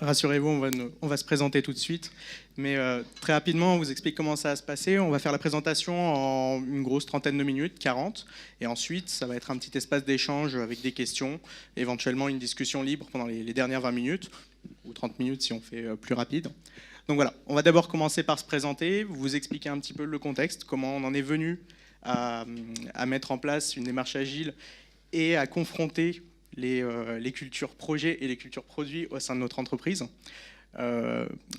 rassurez-vous, on va se présenter tout de suite. Mais très rapidement, on vous explique comment ça va se passer. On va faire la présentation en une grosse trentaine de minutes, 40. Et ensuite, ça va être un petit espace d'échange avec des questions, éventuellement une discussion libre pendant les dernières 20 minutes, ou 30 minutes si on fait plus rapide. Donc voilà, on va d'abord commencer par se présenter, vous expliquer un petit peu le contexte, comment on en est venu à mettre en place une démarche agile et à confronter les cultures projets et les cultures produits au sein de notre entreprise.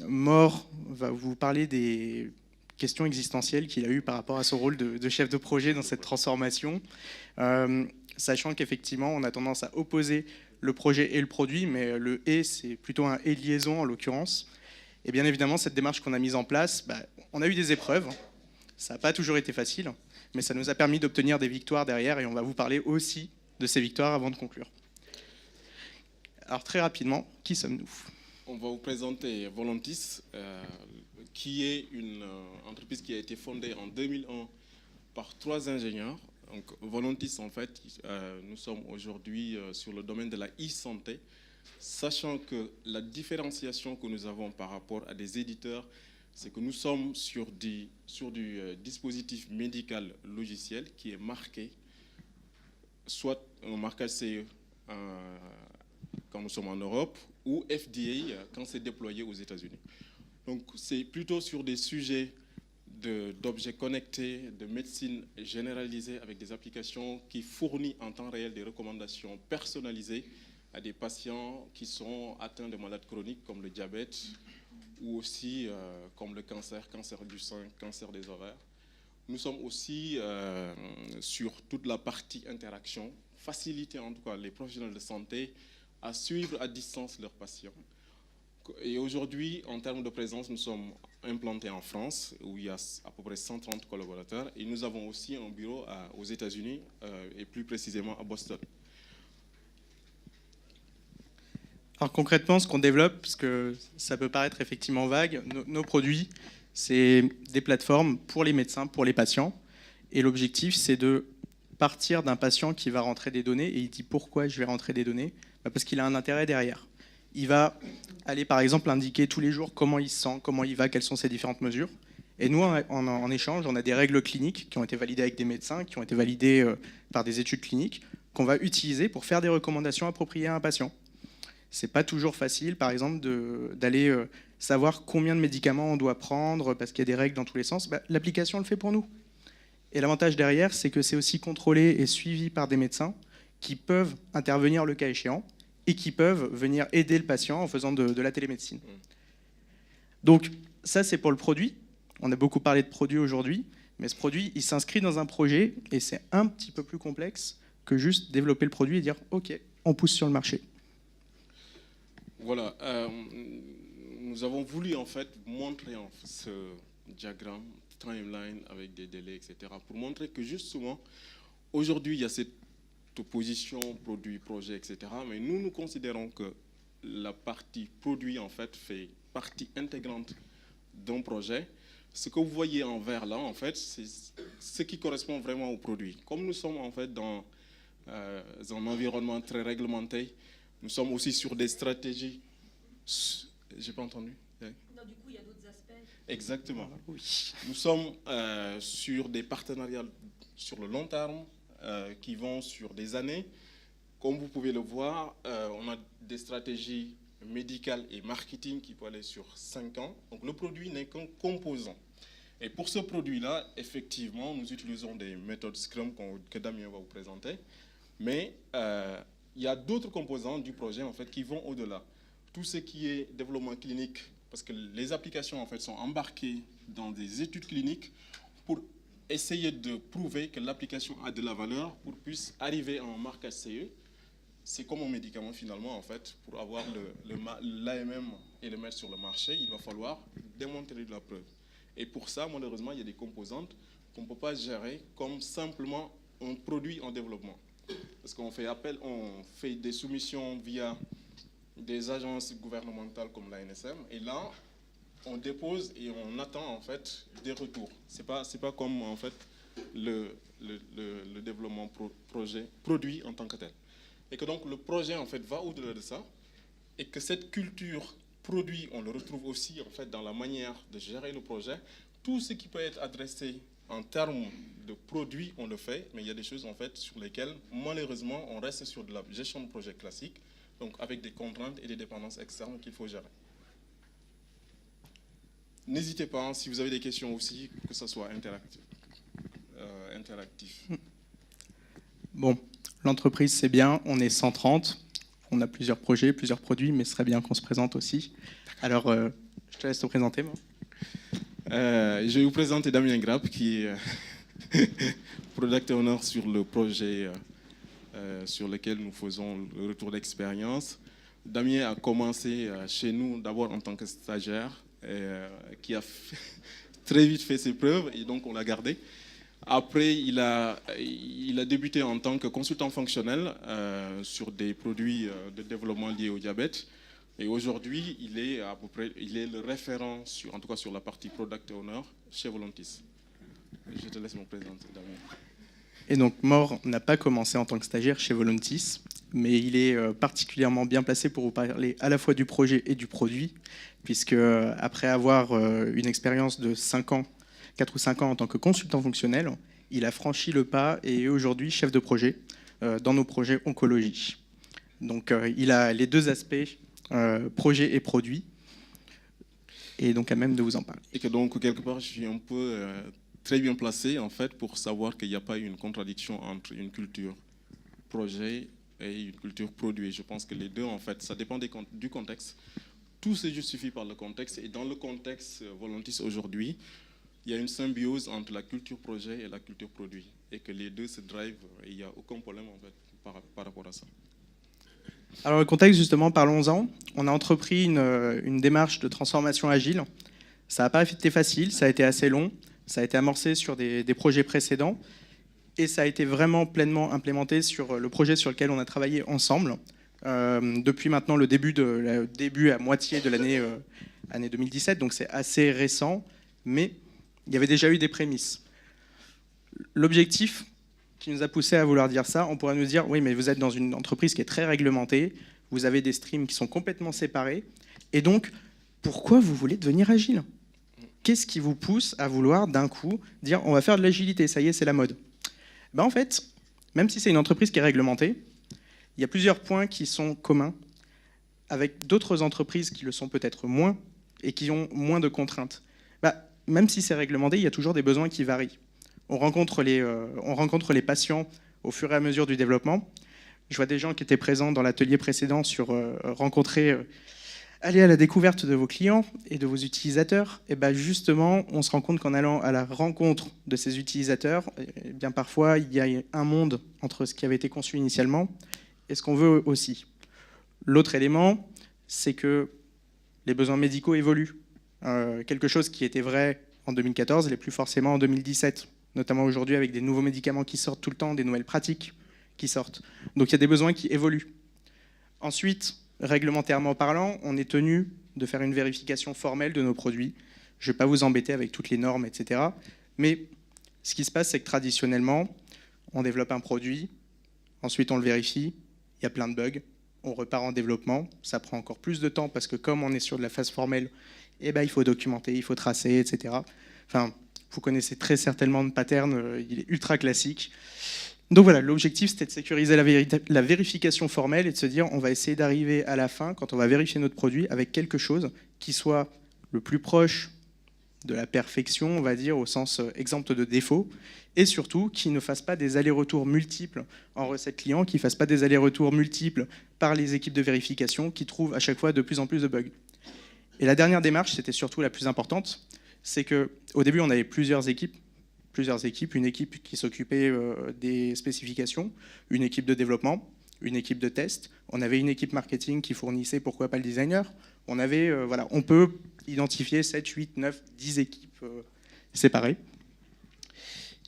Maur va vous parler des questions existentielles qu'il a eues par rapport à son rôle de chef de projet dans cette transformation, sachant qu'effectivement, on a tendance à opposer le projet et le produit, mais le « et », c'est plutôt un « et » liaison en l'occurrence. Et bien évidemment, cette démarche qu'on a mise en place, on a eu des épreuves, ça n'a pas toujours été facile, mais ça nous a permis d'obtenir des victoires derrière, et on va vous parler aussi de ces victoires avant de conclure. Alors très rapidement, qui sommes-nous ? On va vous présenter Volontis, qui est une entreprise qui a été fondée en 2001 par 3 ingénieurs. Donc, Volontis, en fait, nous sommes aujourd'hui sur le domaine de la e-santé, sachant que la différenciation que nous avons par rapport à des éditeurs, c'est que nous sommes sur du dispositif médical logiciel qui est marqué, soit un marquage CE quand nous sommes en Europe, ou FDA quand c'est déployé aux États-Unis. Donc c'est plutôt sur des sujets d'objets connectés, de médecine généralisée avec des applications qui fournissent en temps réel des recommandations personnalisées à des patients qui sont atteints de maladies chroniques comme le diabète ou aussi comme le cancer du sein, cancer des ovaires. Nous sommes aussi sur toute la partie interaction, faciliter en tout cas les professionnels de santé à suivre à distance leurs patients. Et aujourd'hui, en termes de présence, nous sommes implantés en France, où il y a à peu près 130 collaborateurs, et nous avons aussi un bureau aux États-Unis, et plus précisément à Boston. Alors concrètement, ce qu'on développe, parce que ça peut paraître effectivement vague, nos produits, c'est des plateformes pour les médecins, pour les patients, et l'objectif, c'est de partir d'un patient qui va rentrer des données, et il dit pourquoi je vais rentrer des données ? Parce qu'il a un intérêt derrière. Il va aller par exemple indiquer tous les jours comment il se sent, comment il va, quelles sont ses différentes mesures. Et nous, en échange, on a des règles cliniques qui ont été validées avec des médecins, qui ont été validées par des études cliniques, qu'on va utiliser pour faire des recommandations appropriées à un patient. C'est pas toujours facile, par exemple, d'aller savoir combien de médicaments on doit prendre, parce qu'il y a des règles dans tous les sens. L'application le fait pour nous. Et l'avantage derrière, c'est que c'est aussi contrôlé et suivi par des médecins qui peuvent intervenir le cas échéant et qui peuvent venir aider le patient en faisant de la télémédecine. Donc ça, c'est pour le produit. On a beaucoup parlé de produit aujourd'hui, mais ce produit, il s'inscrit dans un projet et c'est un petit peu plus complexe que juste développer le produit et dire « Ok, on pousse sur le marché ». Voilà, nous avons voulu en fait montrer ce diagramme, timeline avec des délais, etc. pour montrer que justement, aujourd'hui, il y a cette opposition produit, projet, etc. Mais nous considérons que la partie produit, en fait, fait partie intégrante d'un projet. Ce que vous voyez en vert là, en fait, c'est ce qui correspond vraiment au produit. Comme nous sommes en fait dans un environnement très réglementé, nous sommes aussi sur des stratégies. J'ai pas entendu. Non, du coup, il y a d'autres aspects. Exactement. Oui. Nous sommes sur des partenariats sur le long terme qui vont sur des années. Comme vous pouvez le voir, on a des stratégies médicales et marketing qui peuvent aller sur 5 ans. Donc le produit n'est qu'un composant. Et pour ce produit-là, effectivement, nous utilisons des méthodes Scrum que Damien va vous présenter. Mais il y a d'autres composants du projet en fait, qui vont au-delà. Tout ce qui est développement clinique, parce que les applications en fait, sont embarquées dans des études cliniques pour essayer de prouver que l'application a de la valeur pour puisse arriver à un marquage CE. C'est comme un médicament finalement en fait, pour avoir l'AMM et le mettre sur le marché, il va falloir démontrer de la preuve. Et pour ça, malheureusement, il y a des composantes qu'on ne peut pas gérer comme simplement un produit en développement. Parce qu'on fait appel, on fait des soumissions via des agences gouvernementales comme l'ANSM, et là, on dépose et on attend en fait des retours. C'est pas comme en fait le développement produit en tant que tel. Et que donc le projet en fait va au-delà de ça, et que cette culture produit, on le retrouve aussi en fait dans la manière de gérer le projet. Tout ce qui peut être adressé en termes de produits, on le fait, mais il y a des choses en fait sur lesquelles malheureusement on reste sur de la gestion de projet classique, donc avec des contraintes et des dépendances externes qu'il faut gérer. N'hésitez pas, si vous avez des questions aussi, que ce soit interactif. Bon, l'entreprise c'est bien, on est 130, on a plusieurs projets, plusieurs produits, mais ce serait bien qu'on se présente aussi. Alors, je te laisse te présenter, moi. Je vais vous présenter Damien Grapp, qui est Product Owner sur le projet sur lequel nous faisons le retour d'expérience. Damien a commencé chez nous d'abord en tant que stagiaire, qui a très vite fait ses preuves, et donc on l'a gardé. Après, il a débuté en tant que consultant fonctionnel sur des produits de développement liés au diabète. Et aujourd'hui, il est le référent, en tout cas sur la partie Product Owner chez Volontis. Je te laisse me présenter, Damien. Et donc, Mor n'a pas commencé en tant que stagiaire chez Volontis, mais il est particulièrement bien placé pour vous parler à la fois du projet et du produit, puisque après avoir une expérience de 4 ou 5 ans en tant que consultant fonctionnel, il a franchi le pas et est aujourd'hui chef de projet dans nos projets oncologie. Donc, il a les deux aspects, projet et produit, et donc à même de vous en parler. Et que donc, quelque part, je suis un peu très bien placé, en fait, pour savoir qu'il n'y a pas une contradiction entre une culture projet et une culture produit. Je pense que les deux, en fait, ça dépend du contexte. Tout se justifie par le contexte, et dans le contexte Volontis aujourd'hui, il y a une symbiose entre la culture projet et la culture produit, et que les deux se drivent, et il n'y a aucun problème, en fait, par rapport à ça. Alors le contexte, justement, parlons-en. On a entrepris une démarche de transformation agile. Ça n'a pas été facile, ça a été assez long, ça a été amorcé sur des projets précédents, et ça a été vraiment pleinement implémenté sur le projet sur lequel on a travaillé ensemble, depuis maintenant le début à moitié de l'année 2017, donc c'est assez récent, mais il y avait déjà eu des prémices. L'objectif qui nous a poussé à vouloir dire ça, on pourrait nous dire, oui, mais vous êtes dans une entreprise qui est très réglementée, vous avez des streams qui sont complètement séparés, et donc, pourquoi vous voulez devenir agile ? Qu'est-ce qui vous pousse à vouloir d'un coup dire, on va faire de l'agilité, ça y est, c'est la mode ? En fait, même si c'est une entreprise qui est réglementée, il y a plusieurs points qui sont communs avec d'autres entreprises qui le sont peut-être moins et qui ont moins de contraintes. Même si c'est réglementé, il y a toujours des besoins qui varient. On rencontre les patients au fur et à mesure du développement. Je vois des gens qui étaient présents dans l'atelier précédent sur aller à la découverte de vos clients et de vos utilisateurs. Et justement, on se rend compte qu'en allant à la rencontre de ces utilisateurs, bien parfois, il y a un monde entre ce qui avait été conçu initialement et ce qu'on veut aussi. L'autre élément, c'est que les besoins médicaux évoluent. Quelque chose qui était vrai en 2014 n'est plus forcément en 2017, notamment aujourd'hui avec des nouveaux médicaments qui sortent tout le temps, des nouvelles pratiques qui sortent. Donc il y a des besoins qui évoluent. Ensuite, réglementairement parlant, on est tenu de faire une vérification formelle de nos produits. Je ne vais pas vous embêter avec toutes les normes, etc. Mais ce qui se passe, c'est que traditionnellement, on développe un produit, ensuite on le vérifie, il y a plein de bugs, on repart en développement, ça prend encore plus de temps parce que comme on est sur de la phase formelle, il faut documenter, il faut tracer, etc. Enfin, vous connaissez très certainement le pattern, il est ultra classique. Donc voilà, l'objectif c'était de sécuriser la vérification formelle et de se dire on va essayer d'arriver à la fin, quand on va vérifier notre produit, avec quelque chose qui soit le plus proche de la perfection, on va dire, au sens exempt de défaut, et surtout qui ne fasse pas des allers-retours multiples en recette client, qui ne fasse pas des allers-retours multiples par les équipes de vérification qui trouvent à chaque fois de plus en plus de bugs. Et la dernière démarche, c'était surtout la plus importante, c'est qu'au début, on avait plusieurs équipes, une équipe qui s'occupait des spécifications, une équipe de développement, une équipe de test, on avait une équipe marketing qui fournissait, pourquoi pas le designer, on peut identifier 7, 8, 9, 10 équipes séparées.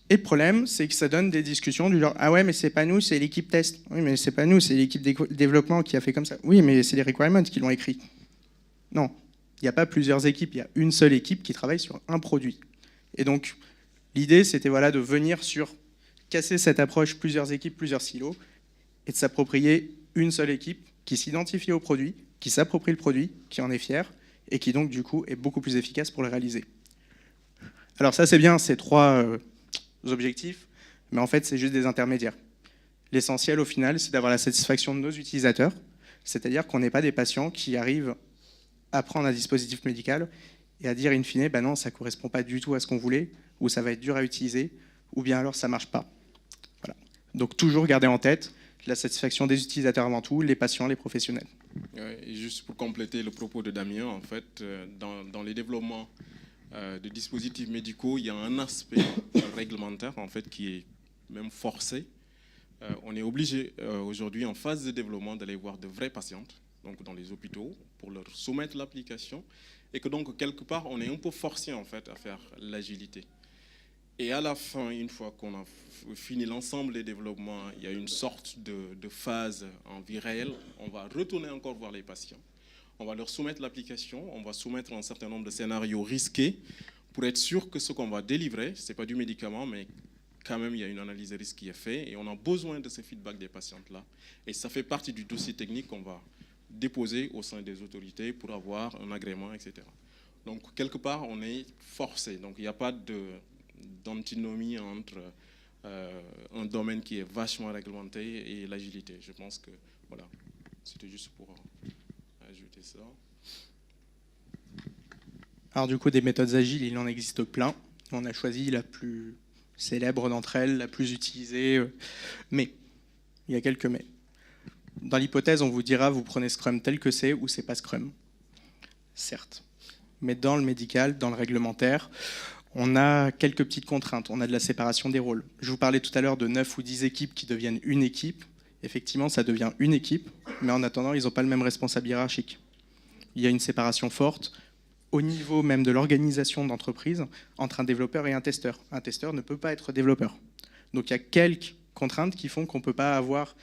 Et le problème, c'est que ça donne des discussions du genre « Ah ouais, mais c'est pas nous, c'est l'équipe test. » Oui, mais c'est pas nous, c'est l'équipe développement qui a fait comme ça. Oui, mais c'est les requirements qui l'ont écrit. Non, il n'y a pas plusieurs équipes, il y a une seule équipe qui travaille sur un produit. Et donc, l'idée, c'était de venir casser cette approche plusieurs équipes, plusieurs silos, et de s'approprier une seule équipe qui s'identifie au produit, qui s'approprie le produit, qui en est fier, et qui donc du coup est beaucoup plus efficace pour le réaliser. Alors ça c'est bien, ces trois objectifs, mais en fait c'est juste des intermédiaires. L'essentiel au final c'est d'avoir la satisfaction de nos utilisateurs, c'est-à-dire qu'on n'est pas des patients qui arrivent à prendre un dispositif médical et à dire in fine, ben non, ça ne correspond pas du tout à ce qu'on voulait, ou ça va être dur à utiliser, ou bien alors ça ne marche pas. Voilà. Donc toujours garder en tête la satisfaction des utilisateurs avant tout, les patients, les professionnels. Et juste pour compléter le propos de Damien, en fait, dans les développements de dispositifs médicaux, il y a un aspect réglementaire en fait, qui est même forcé. On est obligé aujourd'hui, en phase de développement, d'aller voir de vraies patientes, donc dans les hôpitaux, pour leur soumettre l'application, et que donc, quelque part, on est un peu forcé en fait, à faire l'agilité. Et à la fin, une fois qu'on a fini l'ensemble des développements, il y a une sorte de phase en vie réelle. On va retourner encore voir les patients. On va leur soumettre l'application. On va soumettre un certain nombre de scénarios risqués pour être sûr que ce qu'on va délivrer, ce n'est pas du médicament, mais quand même, il y a une analyse de risque qui est faite. Et on a besoin de ces feedbacks des patientes-là. Et ça fait partie du dossier technique qu'on va déposer au sein des autorités pour avoir un agrément, etc. Donc, quelque part, on est forcé. Donc, il n'y a pas d'antinomie entre un domaine qui est vachement réglementé et l'agilité. Je pense que, voilà, c'était juste pour ajouter ça. Alors du coup, des méthodes agiles, il en existe plein. On a choisi la plus célèbre d'entre elles, la plus utilisée, mais il y a quelques mais. Dans l'hypothèse, on vous dira, vous prenez Scrum tel que c'est ou c'est pas Scrum. Certes. Mais dans le médical, dans le réglementaire, on a quelques petites contraintes. On a de la séparation des rôles. Je vous parlais tout à l'heure de 9 ou 10 équipes qui deviennent une équipe. Effectivement, ça devient une équipe, mais en attendant, ils n'ont pas le même responsable hiérarchique. Il y a une séparation forte au niveau même de l'organisation d'entreprise entre un développeur et un testeur. Un testeur ne peut pas être développeur. Donc il y a quelques contraintes qui font qu'on ne peut pas avoir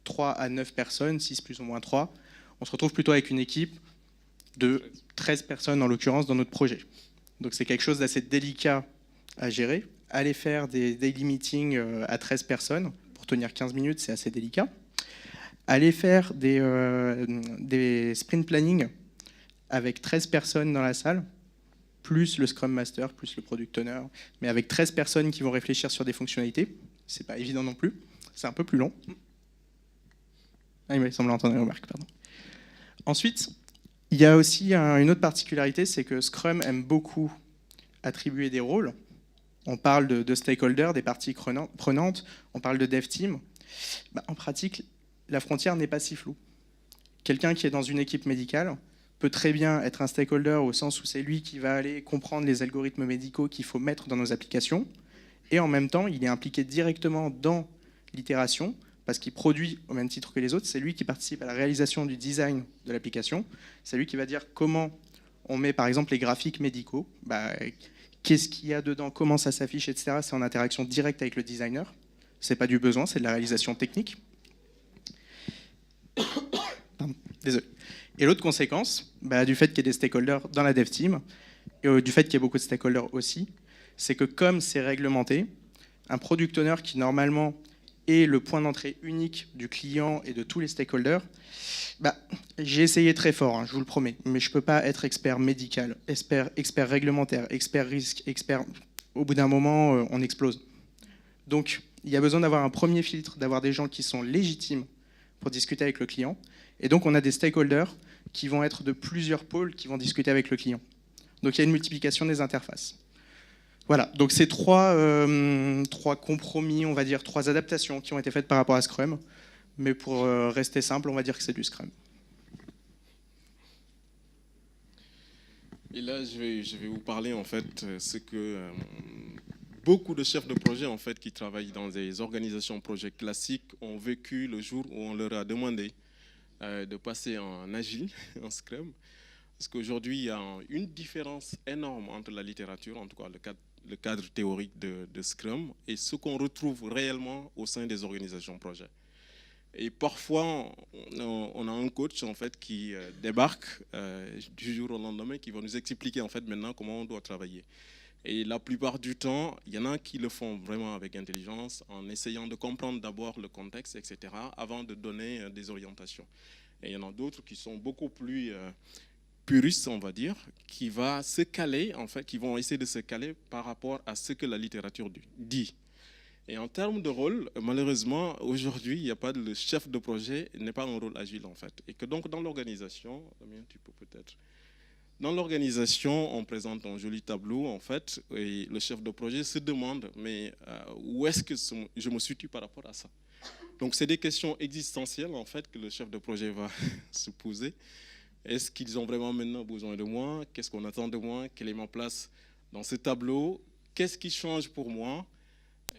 3 à 9 personnes, 6 plus ou moins 3. On se retrouve plutôt avec une équipe de 13 personnes en l'occurrence dans notre projet. Donc c'est quelque chose d'assez délicat à gérer. Aller faire des daily meetings à 13 personnes pour tenir 15 minutes, c'est assez délicat. Aller faire des sprint planning avec 13 personnes dans la salle, plus le Scrum Master, plus le Product Owner, mais avec 13 personnes qui vont réfléchir sur des fonctionnalités, c'est pas évident non plus, c'est un peu plus long. Ah, il me semble entendre une remarque, pardon. Ensuite, il y a aussi une autre particularité, c'est que Scrum aime beaucoup attribuer des rôles. On parle de stakeholders, des parties prenantes, on parle de dev team. En pratique, la frontière n'est pas si floue. Quelqu'un qui est dans une équipe médicale peut très bien être un stakeholder au sens où c'est lui qui va aller comprendre les algorithmes médicaux qu'il faut mettre dans nos applications, et en même temps, il est impliqué directement dans l'itération, parce qu'il produit au même titre que les autres, c'est lui qui participe à la réalisation du design de l'application, c'est lui qui va dire comment on met par exemple les graphiques médicaux, qu'est-ce qu'il y a dedans, comment ça s'affiche, etc. C'est en interaction directe avec le designer, c'est pas du besoin, c'est de la réalisation technique. Pardon, désolé. Et l'autre conséquence, du fait qu'il y ait des stakeholders dans la dev team, et du fait qu'il y ait beaucoup de stakeholders aussi, c'est que comme c'est réglementé, un product owner qui normalement est le point d'entrée unique du client et de tous les stakeholders, j'ai essayé très fort, je vous le promets, mais je ne peux pas être expert médical, expert réglementaire, expert risque, expert... Au bout d'un moment, on explose. Donc, il y a besoin d'avoir un premier filtre, d'avoir des gens qui sont légitimes pour discuter avec le client. Et donc, on a des stakeholders qui vont être de plusieurs pôles qui vont discuter avec le client. Donc, il y a une multiplication des interfaces. Voilà, donc c'est trois compromis, on va dire, 3 adaptations qui ont été faites par rapport à Scrum. Mais pour rester simple, on va dire que c'est du Scrum. Et là, je vais vous parler, en fait, ce que beaucoup de chefs de projet, en fait, qui travaillent dans des organisations projets classiques ont vécu le jour où on leur a demandé de passer en agile, en Scrum. Parce qu'aujourd'hui, il y a une différence énorme entre la littérature, en tout cas le cadre théorique de Scrum, et ce qu'on retrouve réellement au sein des organisations projets. Et parfois, on a un coach en fait, qui débarque du jour au lendemain, qui va nous expliquer en fait, maintenant comment on doit travailler. Et la plupart du temps, il y en a qui le font vraiment avec intelligence, en essayant de comprendre d'abord le contexte, etc., avant de donner des orientations. Et il y en a d'autres qui sont beaucoup plus puristes, on va dire, qui vont se caler, en fait, qui vont essayer de se caler par rapport à ce que la littérature dit. Et en termes de rôle, malheureusement, aujourd'hui, il n'y a pas le chef de projet, n'est pas un rôle agile, en fait. Et que donc, dans l'organisation, tu peux peut-être... Dans l'organisation, on présente un joli tableau, en fait, et le chef de projet se demande, mais où est-ce que je me situe par rapport à ça? Donc, c'est des questions existentielles, en fait, que le chef de projet va se poser. Est-ce qu'ils ont vraiment maintenant besoin de moi? Qu'est-ce qu'on attend de moi? Quelle est ma place dans ce tableau? Qu'est-ce qui change pour moi?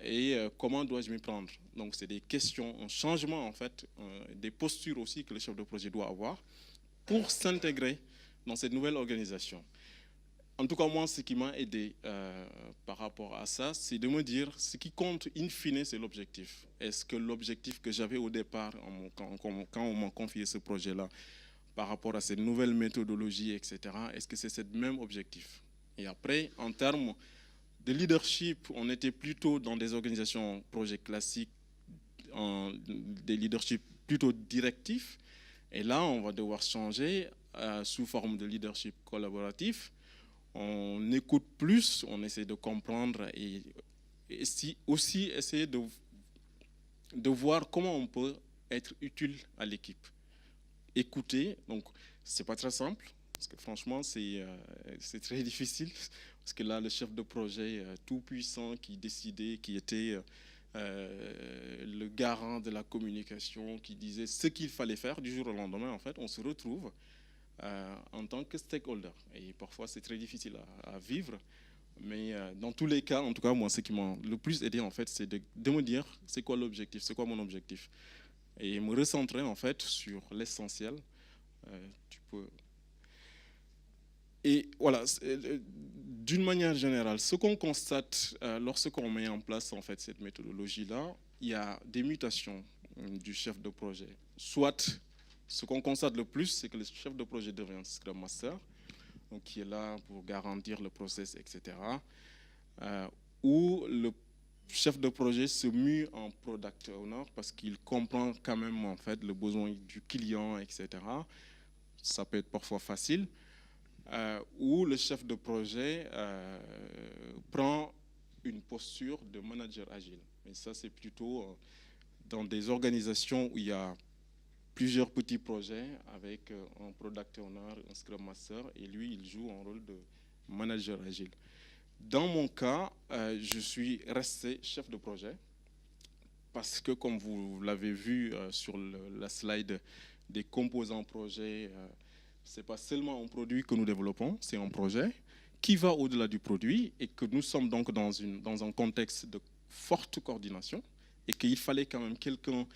Et comment dois-je m'y prendre? Donc, c'est des questions, un changement, en fait, des postures aussi que le chef de projet doit avoir pour s'intégrer dans cette nouvelle organisation. En tout cas, moi, ce qui m'a aidé par rapport à ça, c'est de me dire, ce qui compte in fine, c'est l'objectif. Est-ce que l'objectif que j'avais au départ, quand on m'a confié ce projet-là, par rapport à cette nouvelle méthodologie, etc., est-ce que c'est ce même objectif? Et après, en termes de leadership, on était plutôt dans des organisations projets classiques, des leaderships plutôt directifs. Et là, on va devoir changer sous forme de leadership collaboratif. On écoute plus, on essaie de comprendre et aussi essayer de voir comment on peut être utile à l'équipe. Écouter, donc c'est pas très simple, parce que franchement c'est très difficile, parce que là le chef de projet tout puissant qui décidait, qui était le garant de la communication, qui disait ce qu'il fallait faire du jour au lendemain, en fait on se retrouve en tant que stakeholder, et parfois c'est très difficile à vivre, mais dans tous les cas, en tout cas moi ce qui m'a le plus aidé en fait, c'est de me dire c'est quoi l'objectif, c'est quoi mon objectif, et me recentrer en fait sur l'essentiel. Et voilà, d'une manière générale, ce qu'on constate lorsqu'on met en place en fait cette méthodologie-là, il y a des mutations du chef de projet. Soit, ce qu'on constate le plus, c'est que le chef de projet devient un Scrum Master, donc qui est là pour garantir le process, etc. Ou le chef de projet se mue en product owner parce qu'il comprend quand même en fait le besoin du client, etc. Ça peut être parfois facile. Ou le chef de projet prend une posture de manager agile. Mais ça, c'est plutôt dans des organisations où il y a plusieurs petits projets avec un product owner, un scrum master, et lui, il joue un rôle de manager agile. Dans mon cas, je suis resté chef de projet parce que, comme vous l'avez vu sur la slide des composants projets, ce n'est pas seulement un produit que nous développons, c'est un projet qui va au-delà du produit et que nous sommes donc dans un contexte de forte coordination et qu'il fallait quand même quelqu'un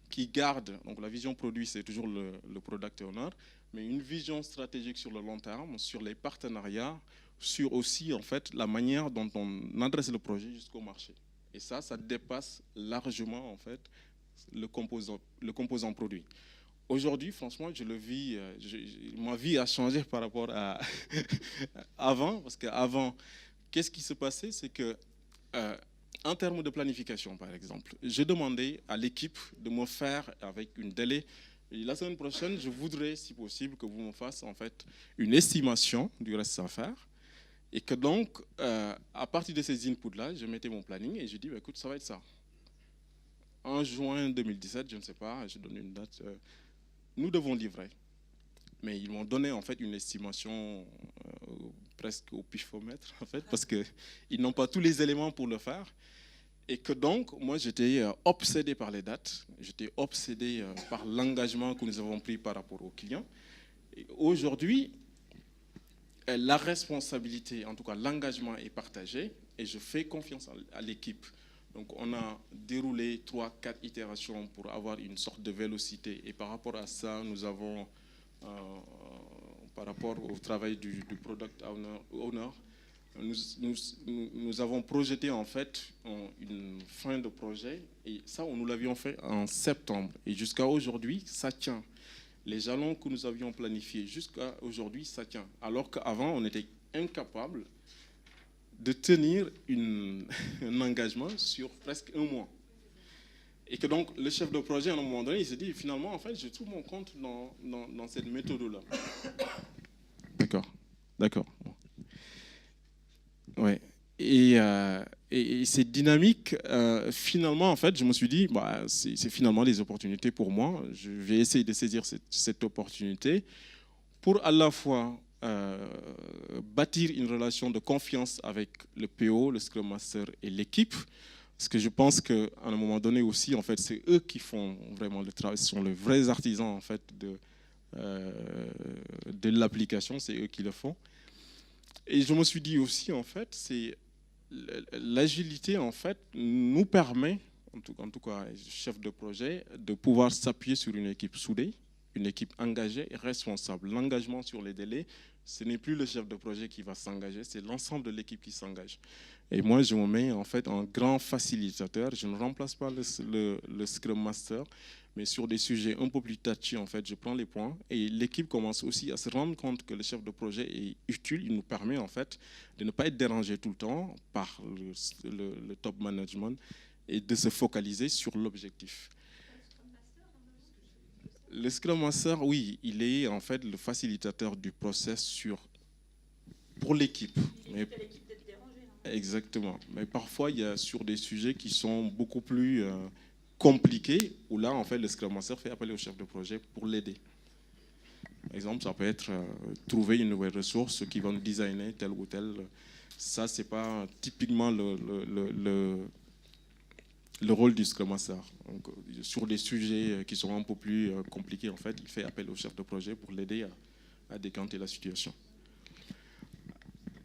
qui garde, donc la vision produit, c'est toujours le product owner, mais une vision stratégique sur le long terme, sur les partenariats, sur aussi en fait la manière dont on adresse le projet jusqu'au marché. Et ça dépasse largement en fait le composant produit. Aujourd'hui, franchement, je le vis, ma vie a changé par rapport à avant, parce qu'avant, qu'est-ce qui se passait, c'est que en termes de planification, par exemple, j'ai demandé à l'équipe de me faire avec une délai. Et la semaine prochaine, je voudrais, si possible, que vous me fassiez en fait une estimation du reste à faire. Et que donc, à partir de ces inputs-là, je mettais mon planning et je dis, bah, écoute, ça va être ça. En juin 2017, je ne sais pas, je donne une date, nous devons livrer. Mais ils m'ont donné en fait une estimation presque au pifomètre, en fait, parce qu'ils n'ont pas tous les éléments pour le faire. Et que donc, moi, j'étais obsédé par les dates, j'étais obsédé par l'engagement que nous avons pris par rapport aux clients. Et aujourd'hui, la responsabilité, en tout cas l'engagement est partagé et je fais confiance à l'équipe. Donc on a déroulé 3-4 itérations pour avoir une sorte de vélocité et par rapport à ça, nous avons, par rapport au travail du product owner, nous avons projeté en fait une fin de projet et ça, nous l'avions fait en septembre et jusqu'à aujourd'hui, ça tient. Les jalons que nous avions planifiés jusqu'à aujourd'hui, ça tient. Alors qu'avant, on était incapable de tenir un engagement sur presque un mois. Et que donc, le chef de projet, à un moment donné, il s'est dit, finalement, en fait, je trouve mon compte dans cette méthode-là. D'accord, d'accord. Ouais. Et cette dynamique, finalement, en fait, je me suis dit, bah, c'est finalement des opportunités pour moi. Je vais essayer de saisir cette opportunité pour à la fois bâtir une relation de confiance avec le PO, le Scrum Master et l'équipe. Parce que je pense qu'à un moment donné aussi, en fait, c'est eux qui font vraiment le travail, ce sont les vrais artisans en fait, de l'application, c'est eux qui le font. Et je me suis dit aussi, en fait, c'est l'agilité, en fait, nous permet, en tout cas, chef de projet, de pouvoir s'appuyer sur une équipe soudée, une équipe engagée et responsable. L'engagement sur les délais, ce n'est plus le chef de projet qui va s'engager, c'est l'ensemble de l'équipe qui s'engage. Et moi, je me mets en fait en grand facilitateur. Je ne remplace pas le Scrum Master, mais sur des sujets un peu plus touchy, en fait, je prends les points. Et l'équipe commence aussi à se rendre compte que le chef de projet est utile. Il nous permet en fait de ne pas être dérangé tout le temps par le top management et de se focaliser sur l'objectif. Le Scrum Master, oui, il est en fait le facilitateur du process pour l'équipe. Exactement. Mais parfois, il y a sur des sujets qui sont beaucoup plus compliqués, où là, en fait, le Scrum Master fait appel au chef de projet pour l'aider. Par exemple, ça peut être trouver une nouvelle ressource qui va designer tel ou tel. Ça, c'est pas typiquement le rôle du Scrum Master. Donc, sur des sujets qui sont un peu plus compliqués, en fait, il fait appel au chef de projet pour l'aider à décanter la situation.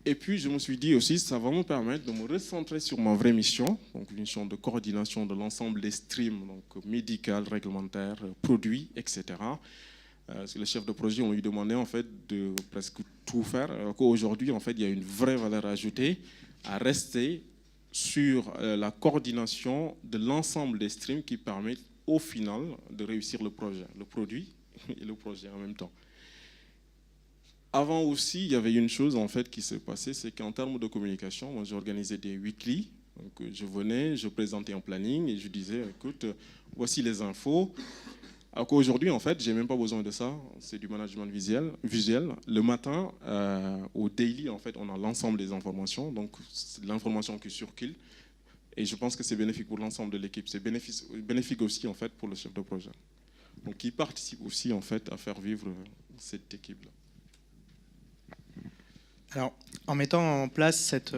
Et puis, je me suis dit aussi, ça va me permettre de me recentrer sur ma vraie mission, donc une mission de coordination de l'ensemble des streams, donc médical, réglementaire, produits, etc. Les chefs de projet ont eu demandé en fait de presque tout faire. Aujourd'hui, en fait, il y a une vraie valeur ajoutée à rester sur la coordination de l'ensemble des streams qui permettent au final de réussir le projet, le produit et le projet en même temps. Avant aussi, il y avait une chose en fait qui s'est passée, c'est qu'en termes de communication, moi j'organisais des weekly. Donc je venais, je présentais un planning et je disais, écoute, voici les infos. Alors qu'aujourd'hui, en fait, j'ai même pas besoin de ça. C'est du management visuel. Le matin, au daily, en fait, on a l'ensemble des informations. Donc c'est l'information qui circule. Et je pense que c'est bénéfique pour l'ensemble de l'équipe. C'est bénéfique aussi en fait pour le chef de projet. Donc il participe aussi en fait à faire vivre cette équipe-là. Alors, en mettant en place cette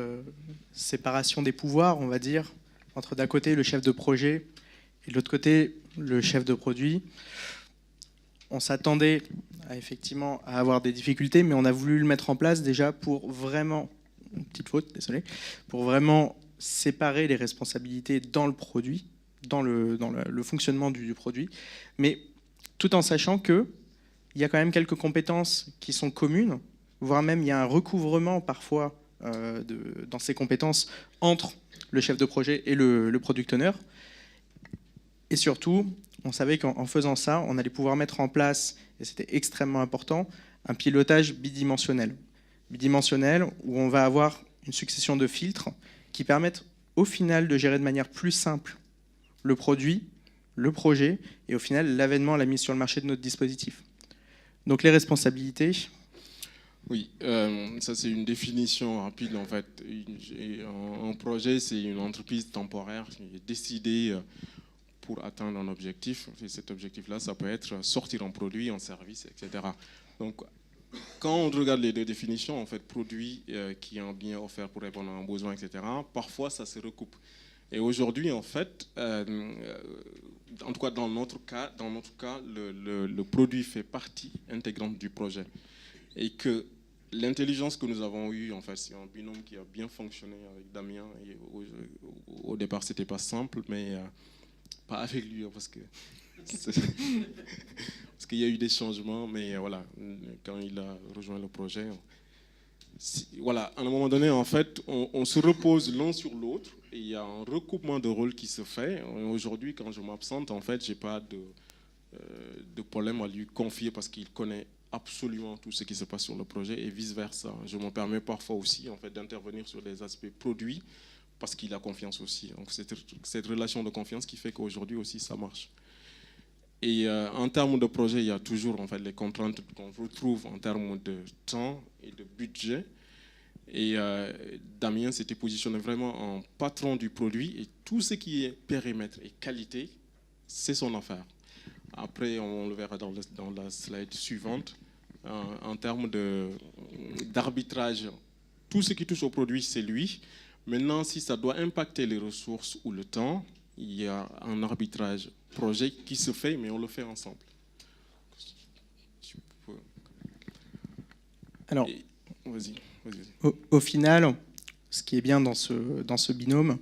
séparation des pouvoirs, on va dire, entre d'un côté le chef de projet et de l'autre côté le chef de produit, on s'attendait effectivement à avoir des difficultés, mais on a voulu le mettre en place déjà pour vraiment, une petite faute, désolé, pour vraiment séparer les responsabilités dans le produit, dans le fonctionnement du produit, mais tout en sachant qu'il y a quand même quelques compétences qui sont communes, voire même il y a un recouvrement parfois dans ces compétences entre le chef de projet et le product owner. Et surtout, on savait qu'en faisant ça, on allait pouvoir mettre en place, et c'était extrêmement important, un pilotage bidimensionnel. Bidimensionnel où on va avoir une succession de filtres qui permettent au final de gérer de manière plus simple le produit, le projet et au final l'avènement, la mise sur le marché de notre dispositif. Donc les responsabilités... Oui, ça c'est une définition rapide en fait. Un projet, c'est une entreprise temporaire qui est décidée pour atteindre un objectif. Et cet objectif-là, ça peut être sortir un produit, un service, etc. Donc, quand on regarde les deux définitions, en fait, produit qui est un bien offert pour répondre à un besoin, etc., parfois ça se recoupe. Et aujourd'hui, en fait, en tout cas dans notre cas, le produit fait partie intégrante du projet. Et que l'intelligence que nous avons eue, en fait, c'est un binôme qui a bien fonctionné avec Damien. Et au départ, c'était pas simple, mais pas avec lui, parce qu'il y a eu des changements. Mais voilà, quand il a rejoint le projet, voilà, à un moment donné, en fait, on se repose l'un sur l'autre. Et il y a un recoupement de rôles qui se fait. Aujourd'hui, quand je m'absente, en fait, j'ai pas de problème à lui confier parce qu'il connaît absolument tout ce qui se passe sur le projet et vice-versa. Je me permets parfois aussi en fait, d'intervenir sur des aspects produits parce qu'il a confiance aussi. Donc cette relation de confiance qui fait qu'aujourd'hui aussi ça marche. Et en termes de projet, il y a toujours en fait les contraintes qu'on retrouve en termes de temps et de budget. Et Damien s'était positionné vraiment en patron du produit, et tout ce qui est périmètre et qualité, c'est son affaire. Après, on le verra dans la slide suivante. En termes d'arbitrage, tout ce qui touche au produit, c'est lui. Maintenant, si ça doit impacter les ressources ou le temps, il y a un arbitrage projet qui se fait, mais on le fait ensemble. Alors, vas-y. Au final, ce qui est bien dans ce binôme,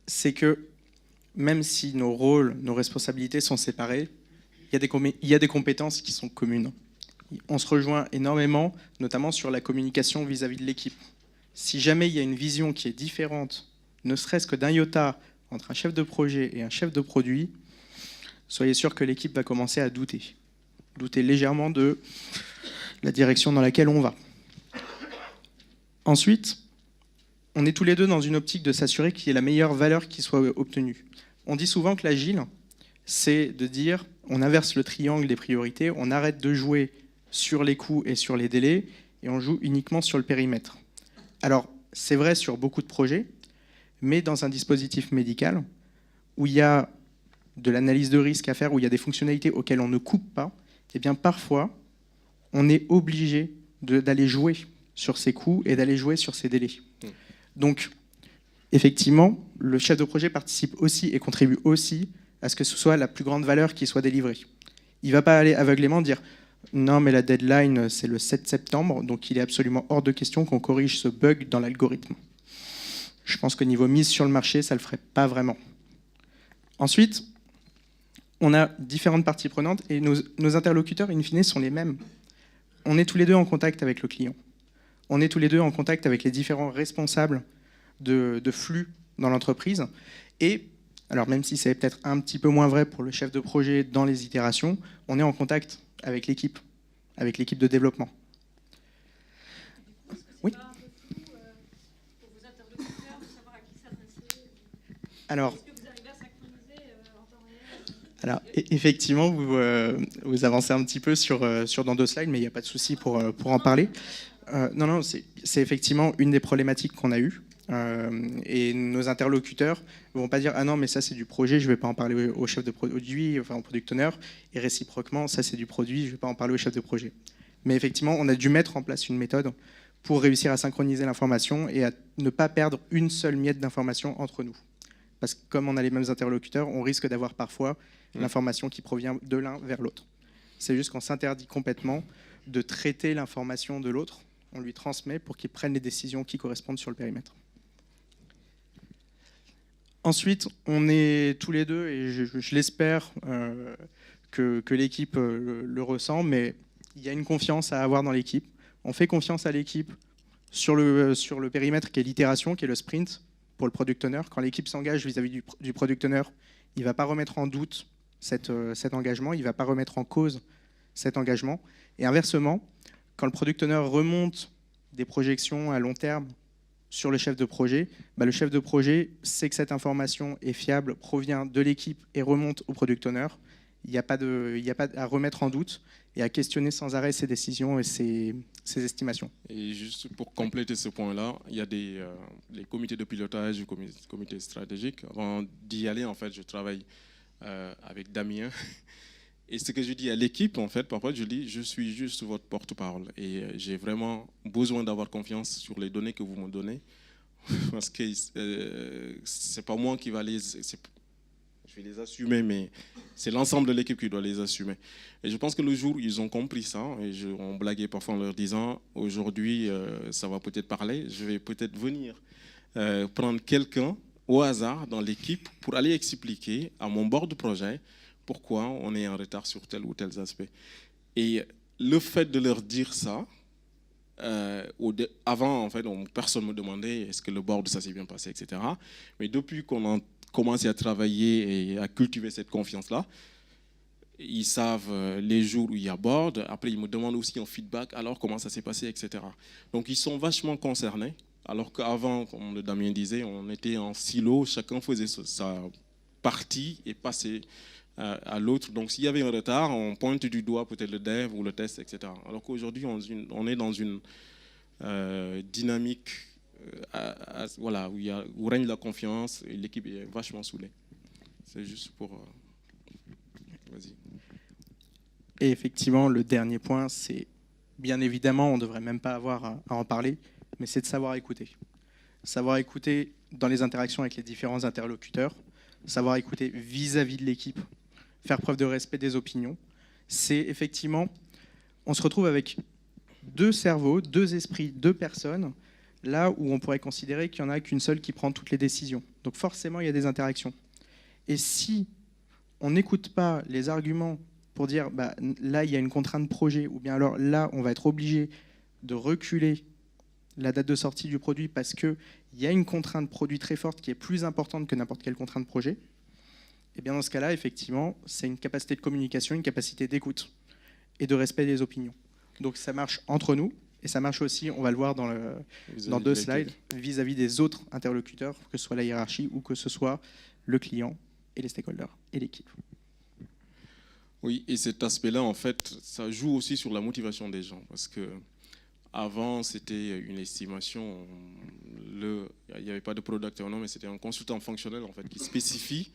c'est que même si nos rôles, nos responsabilités sont séparés, il y a des compétences qui sont communes. On se rejoint énormément, notamment sur la communication vis-à-vis de l'équipe. Si jamais il y a une vision qui est différente, ne serait-ce que d'un iota, entre un chef de projet et un chef de produit, soyez sûr que l'équipe va commencer à douter légèrement de la direction dans laquelle on va. Ensuite, on est tous les deux dans une optique de s'assurer qu'il y ait la meilleure valeur qui soit obtenue. On dit souvent que l'agile, c'est de dire, on inverse le triangle des priorités, on arrête de jouer sur les coûts et sur les délais, et on joue uniquement sur le périmètre. Alors, c'est vrai sur beaucoup de projets, mais dans un dispositif médical, où il y a de l'analyse de risque à faire, où il y a des fonctionnalités auxquelles on ne coupe pas, eh bien parfois, on est obligé d'aller jouer sur ces coûts et d'aller jouer sur ces délais. Donc, effectivement, le chef de projet participe aussi et contribue aussi à ce que ce soit la plus grande valeur qui soit délivrée. Il ne va pas aller aveuglément dire « Non, mais la deadline, c'est le 7 septembre, donc il est absolument hors de question qu'on corrige ce bug dans l'algorithme. » Je pense qu'au niveau mise sur le marché, ça ne le ferait pas vraiment. Ensuite, on a différentes parties prenantes et nos interlocuteurs, in fine, sont les mêmes. On est tous les deux en contact avec le client. On est tous les deux en contact avec les différents responsables de flux dans l'entreprise. Et, alors même si c'est peut-être un petit peu moins vrai pour le chef de projet dans les itérations, on est en contact avec l'équipe de développement. Oui. Pour vos interlocuteurs, de savoir à qui s'adresser. Alors, est-ce que vous arrivez à synchroniser en temps réel? Alors, effectivement, vous avancez un petit peu sur dans 2 slides, mais il n'y a pas de souci pour en parler. Non, c'est effectivement une des problématiques qu'on a eues. Et nos interlocuteurs ne vont pas dire « Ah non, mais ça, c'est du projet, je ne vais pas en parler au chef de produit, enfin au product owner. » Et réciproquement, ça, c'est du produit, je ne vais pas en parler au chef de projet. Mais effectivement, on a dû mettre en place une méthode pour réussir à synchroniser l'information et à ne pas perdre une seule miette d'information entre nous. Parce que comme on a les mêmes interlocuteurs, on risque d'avoir parfois l'information qui provient de l'un vers l'autre. C'est juste qu'on s'interdit complètement de traiter l'information de l'autre. On lui transmet pour qu'il prenne les décisions qui correspondent sur le périmètre. Ensuite, on est tous les deux, et je l'espère que l'équipe le ressent, mais il y a une confiance à avoir dans l'équipe. On fait confiance à l'équipe sur le périmètre qui est l'itération, qui est le sprint pour le product owner. Quand l'équipe s'engage vis-à-vis du product owner, il ne va pas remettre en doute cet engagement, il ne va pas remettre en cause cet engagement. Et inversement, quand le product owner remonte des projections à long terme sur le chef de projet, le chef de projet sait que cette information est fiable, provient de l'équipe et remonte au product owner. Il n'y a pas à remettre en doute et à questionner sans arrêt ses décisions et ses estimations. Et juste pour compléter ce point-là, il y a les comités de pilotage, les comités stratégiques. Avant d'y aller, en fait, je travaille avec Damien. Et ce que je dis à l'équipe, en fait, parfois je dis, je suis juste votre porte-parole. Et j'ai vraiment besoin d'avoir confiance sur les données que vous me donnez. Parce que c'est pas moi qui va je vais les assumer, mais c'est l'ensemble de l'équipe qui doit les assumer. Et je pense que le jour où ils ont compris ça, et on blaguait parfois en leur disant, aujourd'hui, ça va peut-être parler, je vais peut-être venir prendre quelqu'un au hasard dans l'équipe pour aller expliquer à mon board de projet pourquoi on est en retard sur tel ou tel aspect. Et le fait de leur dire ça, avant, en fait, personne ne me demandait est-ce que le board, ça s'est bien passé, etc. Mais depuis qu'on a commencé à travailler et à cultiver cette confiance-là, ils savent les jours où il y a board. Après, ils me demandent aussi en feedback, alors comment ça s'est passé, etc. Donc, ils sont vachement concernés Alors qu'avant, comme le Damien disait, on était en silo, chacun faisait sa partie et passait à l'autre. Donc s'il y avait un retard, on pointe du doigt peut-être le dev ou le test, etc. Alors qu'aujourd'hui, on est dans une dynamique voilà, où règne la confiance et l'équipe est vachement soudée. C'est juste pour... Vas-y. Et effectivement, le dernier point, c'est bien évidemment, on ne devrait même pas avoir à en parler, mais c'est de savoir écouter. Savoir écouter dans les interactions avec les différents interlocuteurs, savoir écouter vis-à-vis de l'équipe, faire preuve de respect des opinions. C'est effectivement, on se retrouve avec deux cerveaux, deux esprits, deux personnes, là où on pourrait considérer qu'il n'y en a qu'une seule qui prend toutes les décisions. Donc forcément, il y a des interactions. Et si on n'écoute pas les arguments pour dire bah, là, il y a une contrainte projet, ou bien alors là, on va être obligé de reculer la date de sortie du produit parce qu'il y a une contrainte produit très forte qui est plus importante que n'importe quelle contrainte projet, et bien dans ce cas-là, effectivement, c'est une capacité de communication, une capacité d'écoute et de respect des opinions. Donc ça marche entre nous, et ça marche aussi, on va le voir dans 2 slides, vis-à-vis des autres interlocuteurs, que ce soit la hiérarchie ou que ce soit le client et les stakeholders et l'équipe. Oui, et cet aspect-là, en fait, ça joue aussi sur la motivation des gens, parce que avant, c'était une estimation, il n'y avait pas de product owner, mais c'était un consultant fonctionnel en fait, qui spécifie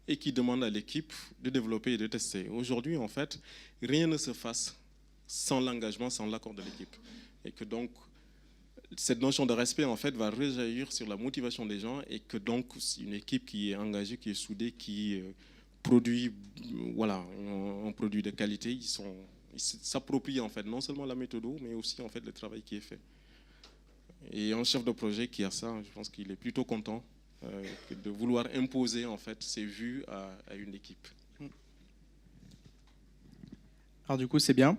et qui demande à l'équipe de développer et de tester. Aujourd'hui, en fait, rien ne se fasse sans l'engagement, sans l'accord de l'équipe. Et que donc, cette notion de respect, en fait, va rejaillir sur la motivation des gens et que donc, une équipe qui est engagée, qui est soudée, qui produit voilà, un produit de qualité, ils s'approprient en fait non seulement la méthode, mais aussi en fait le travail qui est fait. Et un chef de projet qui a ça, je pense qu'il est plutôt content de vouloir imposer en fait ses vues à une équipe. Alors du coup, c'est bien.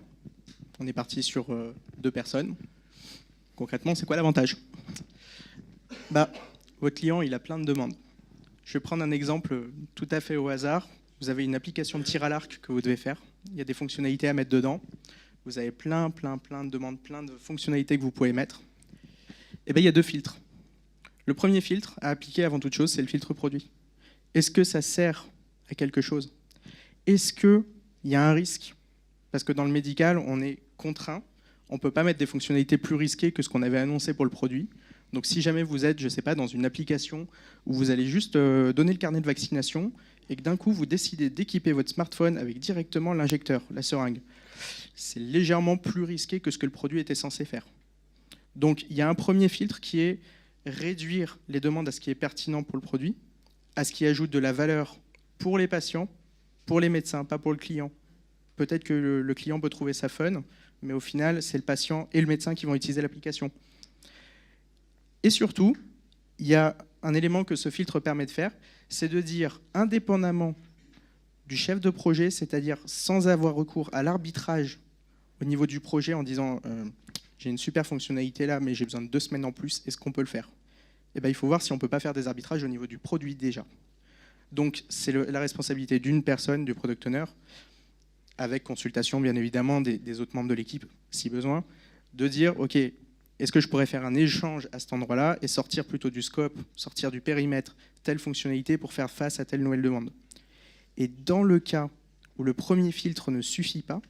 On est parti sur 2 personnes. Concrètement, c'est quoi l'avantage ? Bah, votre client, il a plein de demandes. Je vais prendre un exemple tout à fait au hasard. Vous avez une application de tir à l'arc que vous devez faire. Il y a des fonctionnalités à mettre dedans. Vous avez plein de demandes, plein de fonctionnalités que vous pouvez mettre. Et bien, il y a 2 filtres. Le premier filtre à appliquer avant toute chose, c'est le filtre produit. Est-ce que ça sert à quelque chose ? Est-ce qu'il y a un risque ? Parce que dans le médical, on est contraint. On ne peut pas mettre des fonctionnalités plus risquées que ce qu'on avait annoncé pour le produit. Donc si jamais vous êtes, je ne sais pas, dans une application où vous allez juste donner le carnet de vaccination et que d'un coup vous décidez d'équiper votre smartphone avec directement l'injecteur, la seringue, c'est légèrement plus risqué que ce que le produit était censé faire. Donc il y a un premier filtre qui est réduire les demandes à ce qui est pertinent pour le produit, à ce qui ajoute de la valeur pour les patients, pour les médecins, pas pour le client. Peut-être que le client peut trouver ça fun, mais au final, c'est le patient et le médecin qui vont utiliser l'application. Et surtout, il y a un élément que ce filtre permet de faire, c'est de dire, indépendamment du chef de projet, c'est-à-dire sans avoir recours à l'arbitrage au niveau du projet en disant j'ai une super fonctionnalité là, mais j'ai besoin de 2 semaines en plus, est-ce qu'on peut le faire ? Eh bien, il faut voir si on ne peut pas faire des arbitrages au niveau du produit déjà. Donc, c'est la responsabilité d'une personne, du product owner, avec consultation bien évidemment des autres membres de l'équipe, si besoin, de dire, ok, est-ce que je pourrais faire un échange à cet endroit-là et sortir plutôt du scope, sortir du périmètre, telle fonctionnalité pour faire face à telle nouvelle demande. Et dans le cas où le premier filtre ne suffit pas,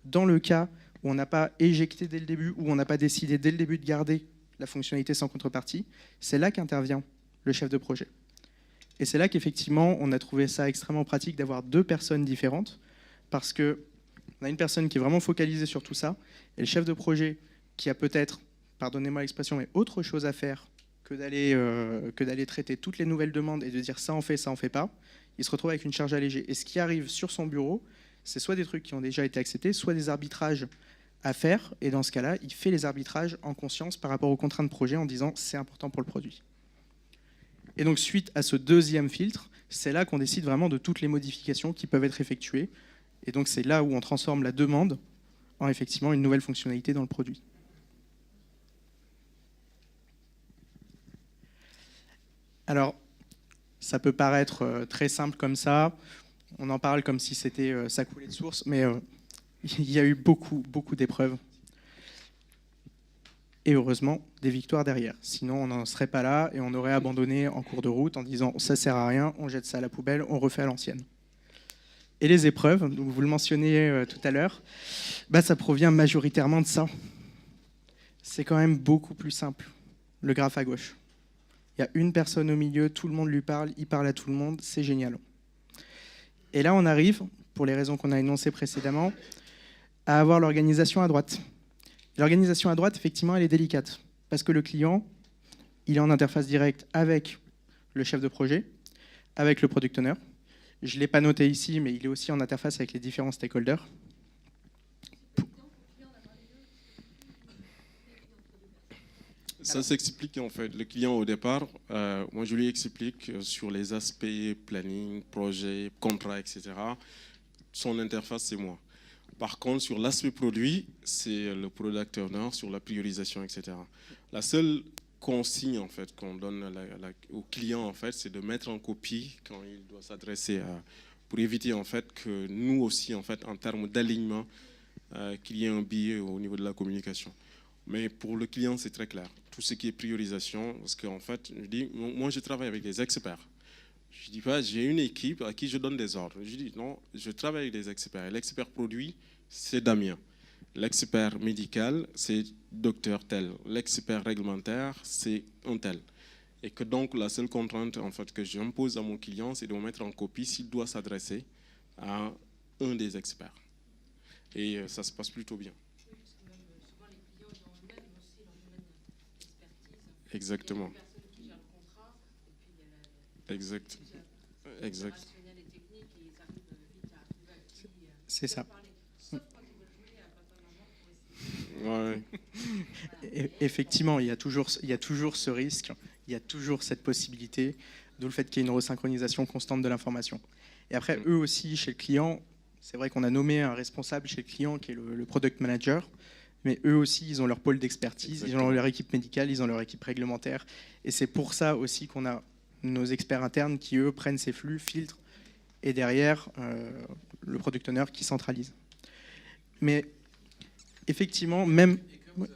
dans le cas où on n'a pas éjecté dès le début, où on n'a pas décidé dès le début de garder la fonctionnalité sans contrepartie, c'est là qu'intervient le chef de projet. Et c'est là qu'effectivement, on a trouvé ça extrêmement pratique d'avoir 2 personnes différentes, parce qu'on a une personne qui est vraiment focalisée sur tout ça, et le chef de projet qui a peut-être, pardonnez-moi l'expression, mais autre chose à faire que d'aller traiter toutes les nouvelles demandes et de dire ça on fait pas, il se retrouve avec une charge allégée. Et ce qui arrive sur son bureau, c'est soit des trucs qui ont déjà été acceptés, soit des arbitrages à faire, et dans ce cas-là, il fait les arbitrages en conscience par rapport aux contraintes de projet en disant c'est important pour le produit. Et donc suite à ce deuxième filtre, c'est là qu'on décide vraiment de toutes les modifications qui peuvent être effectuées, et donc c'est là où on transforme la demande en effectivement une nouvelle fonctionnalité dans le produit. Alors, ça peut paraître très simple comme ça, on en parle comme si c'était ça coulait de source, mais il y a eu beaucoup d'épreuves. et heureusement des victoires derrière. Sinon, on n'en serait pas là et on aurait abandonné en cours de route en disant ça sert à rien, on jette ça à la poubelle, on refait à l'ancienne. Et les épreuves, donc vous le mentionnez tout à l'heure, ça provient majoritairement de ça. C'est quand même beaucoup plus simple, le graphe à gauche. Il y a une personne au milieu, tout le monde lui parle, il parle à tout le monde, c'est génial. Et là, on arrive, pour les raisons qu'on a énoncées précédemment, à avoir l'organisation à droite. L'organisation à droite, effectivement, elle est délicate, parce que le client, il est en interface directe avec le chef de projet, avec le product owner. Je ne l'ai pas noté ici, mais il est aussi en interface avec les différents stakeholders. Ça s'explique en fait. Le client au départ, moi je lui explique sur les aspects planning, projet, contrat, etc. Son interface, c'est moi. Par contre, sur l'aspect produit, c'est le product owner, sur la priorisation, etc. La seule consigne en fait qu'on donne au client en fait, c'est de mettre en copie quand il doit s'adresser pour éviter en fait que nous aussi en fait en termes d'alignement qu'il y ait un biais au niveau de la communication. Mais pour le client, c'est très clair. Tout ce qui est priorisation, parce qu'en fait, je dis, moi je travaille avec des experts. Je ne dis pas, j'ai une équipe à qui je donne des ordres. Je dis, non, je travaille avec des experts. L'expert produit, c'est Damien. L'expert médical, c'est docteur tel. L'expert réglementaire, c'est un tel. Et que donc, la seule contrainte en fait, que j'impose à mon client, c'est de me mettre en copie s'il doit s'adresser à un des experts. Et ça se passe plutôt bien. Exactement. Exact. Exact. C'est ça. Ouais. Effectivement, il y a toujours ce risque, il y a toujours cette possibilité, d'où le fait qu'il y ait une resynchronisation constante de l'information. Et après, eux aussi, chez le client, c'est vrai qu'on a nommé un responsable chez le client qui est le product manager, mais eux aussi, ils ont leur pôle d'expertise, ils ont leur équipe médicale, ils ont leur équipe réglementaire. Et c'est pour ça aussi qu'on a nos experts internes qui, eux, prennent ces flux, filtrent, et derrière, le product owner qui centralise. Mais effectivement, même... Oui.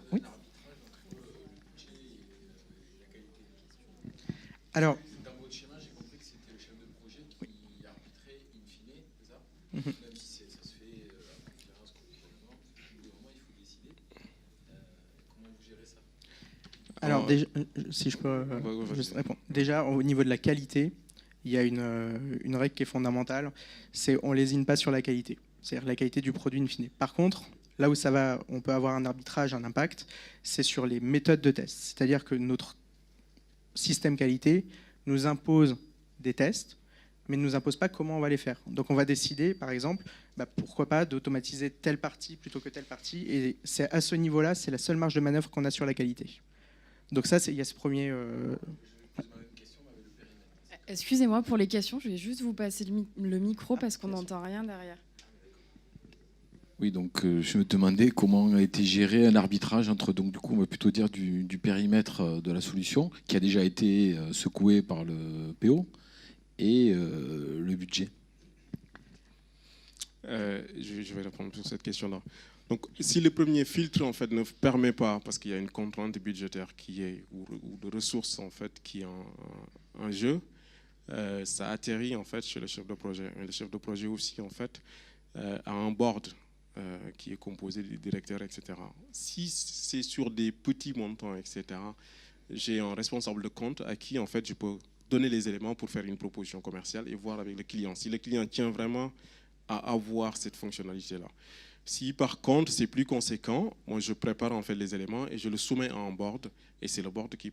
Alors... Dans votre schéma, j'ai compris que c'était le chef de projet qui arbitrait in fine, c'est ça? Même si ça se fait en conférence quotidiennement, vraiment il faut décider. Comment vous gérez ça? Alors, déjà, si je peux juste répondre. Déjà, au niveau de la qualité, il y a une règle qui est fondamentale, c'est on lésine pas sur la qualité, c'est-à-dire la qualité du produit in fine. Par contre, là où on peut avoir un arbitrage, un impact, c'est sur les méthodes de test. C'est-à-dire que notre système qualité nous impose des tests, mais ne nous impose pas comment on va les faire. Donc on va décider, par exemple, pourquoi pas d'automatiser telle partie plutôt que telle partie, et c'est à ce niveau-là, c'est la seule marge de manœuvre qu'on a sur la qualité. Donc ça, il y a ce premier... Excusez-moi pour les questions, je vais juste vous passer le micro parce qu'on n'entend rien derrière. Oui, donc je me demandais comment a été géré un arbitrage entre, donc du coup, on va plutôt dire du périmètre de la solution, qui a déjà été secoué par le PO, et le budget. Je vais répondre sur cette question-là. Donc, si le premier filtre en fait ne permet pas, parce qu'il y a une contrainte budgétaire ou de ressources en fait qui est en jeu, ça atterrit en fait chez le chef de projet. Et le chef de projet aussi en fait a un board qui est composé des directeurs, etc. Si c'est sur des petits montants, etc., j'ai un responsable de compte à qui en fait je peux donner les éléments pour faire une proposition commerciale et voir avec le client si le client tient vraiment à avoir cette fonctionnalité-là. Si par contre c'est plus conséquent, moi je prépare en fait les éléments et je le soumets en board et c'est le board qui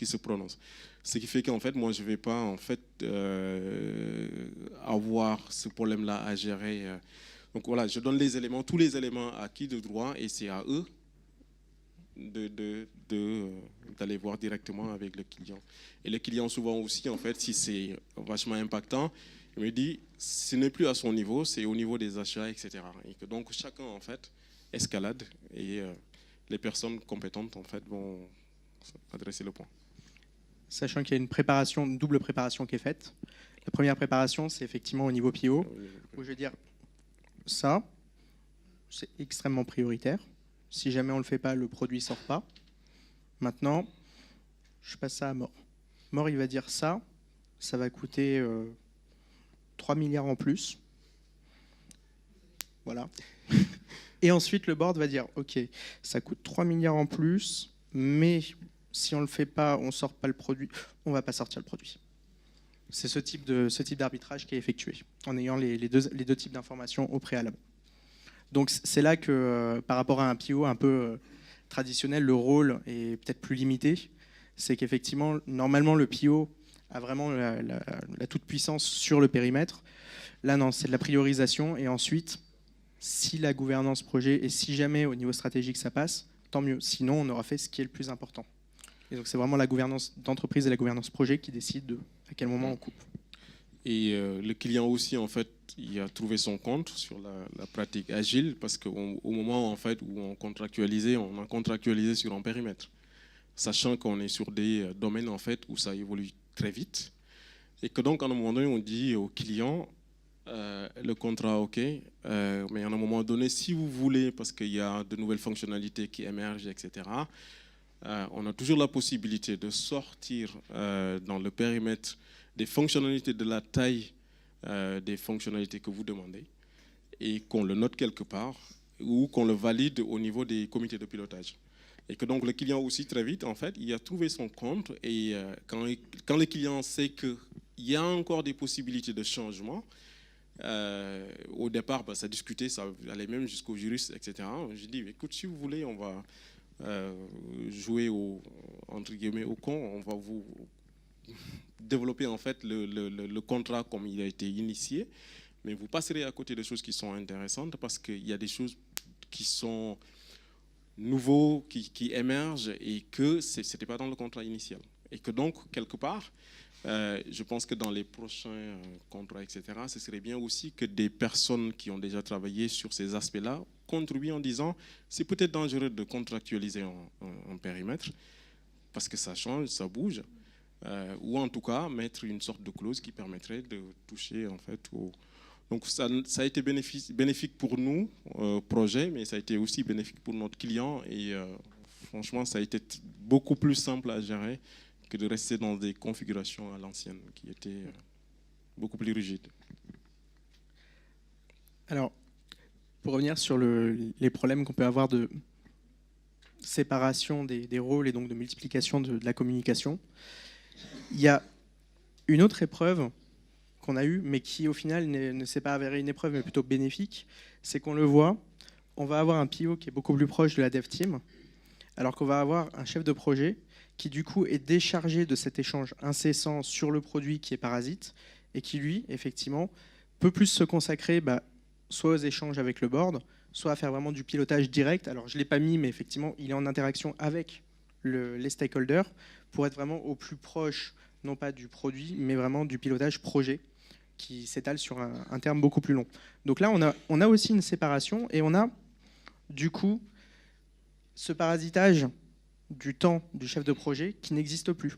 se prononce. Ce qui fait qu'en fait moi je vais pas en fait avoir ce problème-là à gérer. Donc voilà, je donne les éléments, tous les éléments à qui de droit et c'est à eux d'aller voir directement avec le client. Et le client souvent aussi en fait si c'est vachement impactant, il me dit, ce n'est plus à son niveau, c'est au niveau des achats, etc. Et que donc chacun en fait escalade et les personnes compétentes en fait vont adresser le point. Sachant qu'il y a une double préparation qui est faite. La première préparation, c'est effectivement au niveau PO, où je veux dire, ça, c'est extrêmement prioritaire. Si jamais on ne le fait pas, le produit ne sort pas. Maintenant, je passe ça à Mort. Mort, il va dire ça va coûter 3 milliards en plus. Voilà. Et ensuite, le board va dire, OK, ça coûte 3 milliards en plus, mais si on ne le fait pas, on ne sort pas le produit, on ne va pas sortir le produit. C'est ce type d'arbitrage qui est effectué, en ayant les deux types d'informations au préalable. Donc c'est là que, par rapport à un PO un peu traditionnel, le rôle est peut-être plus limité. C'est qu'effectivement, normalement, le PO a vraiment la toute-puissance sur le périmètre. Là, non, c'est de la priorisation. Et ensuite, si la gouvernance projet et si jamais au niveau stratégique ça passe, tant mieux. Sinon, on aura fait ce qui est le plus important. Et donc, c'est vraiment la gouvernance d'entreprise et la gouvernance projet qui décident à quel moment on coupe. Et le client aussi, en fait, il a trouvé son compte sur la pratique agile parce qu'au moment en fait, où on a contractualisé sur un périmètre, sachant qu'on est sur des domaines en fait, où ça évolue très vite. Et que donc, à un moment donné, on dit au client, le contrat, OK, mais à un moment donné, si vous voulez, parce qu'il y a de nouvelles fonctionnalités qui émergent, etc., on a toujours la possibilité de sortir dans le périmètre des fonctionnalités de la taille des fonctionnalités que vous demandez et qu'on le note quelque part ou qu'on le valide au niveau des comités de pilotage. Et que donc le client aussi très vite, en fait, il a trouvé son compte et quand le client sait qu'il y a encore des possibilités de changement, au départ, ça discutait, ça allait même jusqu'au juriste, etc. J'ai dit, écoute, si vous voulez, on va jouer entre guillemets au con, on va vous développer en fait le contrat comme il a été initié, mais vous passerez à côté des choses qui sont intéressantes parce qu'il y a des choses qui sont nouveaux, qui émergent et que ce n'était pas dans le contrat initial. Et que donc, quelque part, je pense que dans les prochains contrats, etc., ce serait bien aussi que des personnes qui ont déjà travaillé sur ces aspects-là contribuent en disant c'est peut-être dangereux de contractualiser en périmètre parce que ça change, ça bouge. Ou en tout cas mettre une sorte de clause qui permettrait de toucher en fait au... Donc ça a été bénéfique pour nous, projet, mais ça a été aussi bénéfique pour notre client et franchement ça a été beaucoup plus simple à gérer que de rester dans des configurations à l'ancienne qui étaient beaucoup plus rigides. Alors, pour revenir sur les problèmes qu'on peut avoir de séparation des rôles et donc de multiplication de la communication, il y a une autre épreuve qu'on a eue, mais qui au final ne s'est pas avérée une épreuve, mais plutôt bénéfique, c'est qu'on le voit, on va avoir un PO qui est beaucoup plus proche de la dev team, alors qu'on va avoir un chef de projet qui du coup est déchargé de cet échange incessant sur le produit qui est Parasite, et qui lui, effectivement, peut plus se consacrer soit aux échanges avec le board, soit à faire vraiment du pilotage direct. Alors je ne l'ai pas mis, mais effectivement, il est en interaction avec les stakeholders pour être vraiment au plus proche, non pas du produit, mais vraiment du pilotage projet qui s'étale sur un terme beaucoup plus long. Donc là, on a aussi une séparation et on a du coup ce parasitage du temps du chef de projet qui n'existe plus.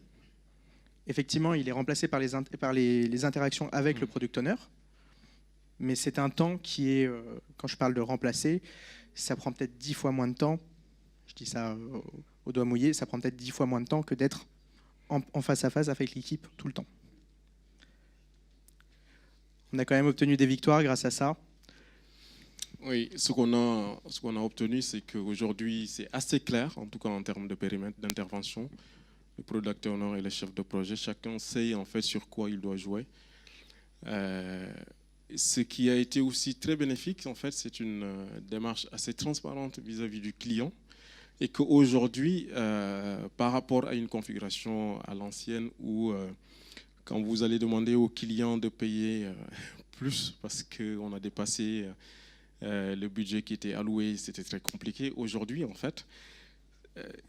Effectivement, il est remplacé par les interactions avec le product owner, mais c'est un temps qui est, quand je parle de remplacer, ça prend peut-être 10 fois moins de temps, je dis ça au doigt mouillé, ça prend peut-être 10 fois moins de temps que d'être en face à face avec l'équipe tout le temps. On a quand même obtenu des victoires grâce à ça. Oui, ce qu'on a obtenu, c'est qu'aujourd'hui, c'est assez clair, en tout cas en termes de périmètre d'intervention. Le product owner et le chef de projet, chacun sait en fait sur quoi il doit jouer. Ce qui a été aussi très bénéfique, en fait, c'est une démarche assez transparente vis-à-vis du client. Et qu'aujourd'hui, par rapport à une configuration à l'ancienne où quand vous allez demander au client de payer plus parce qu'on a dépassé le budget qui était alloué, c'était très compliqué. Aujourd'hui, en fait,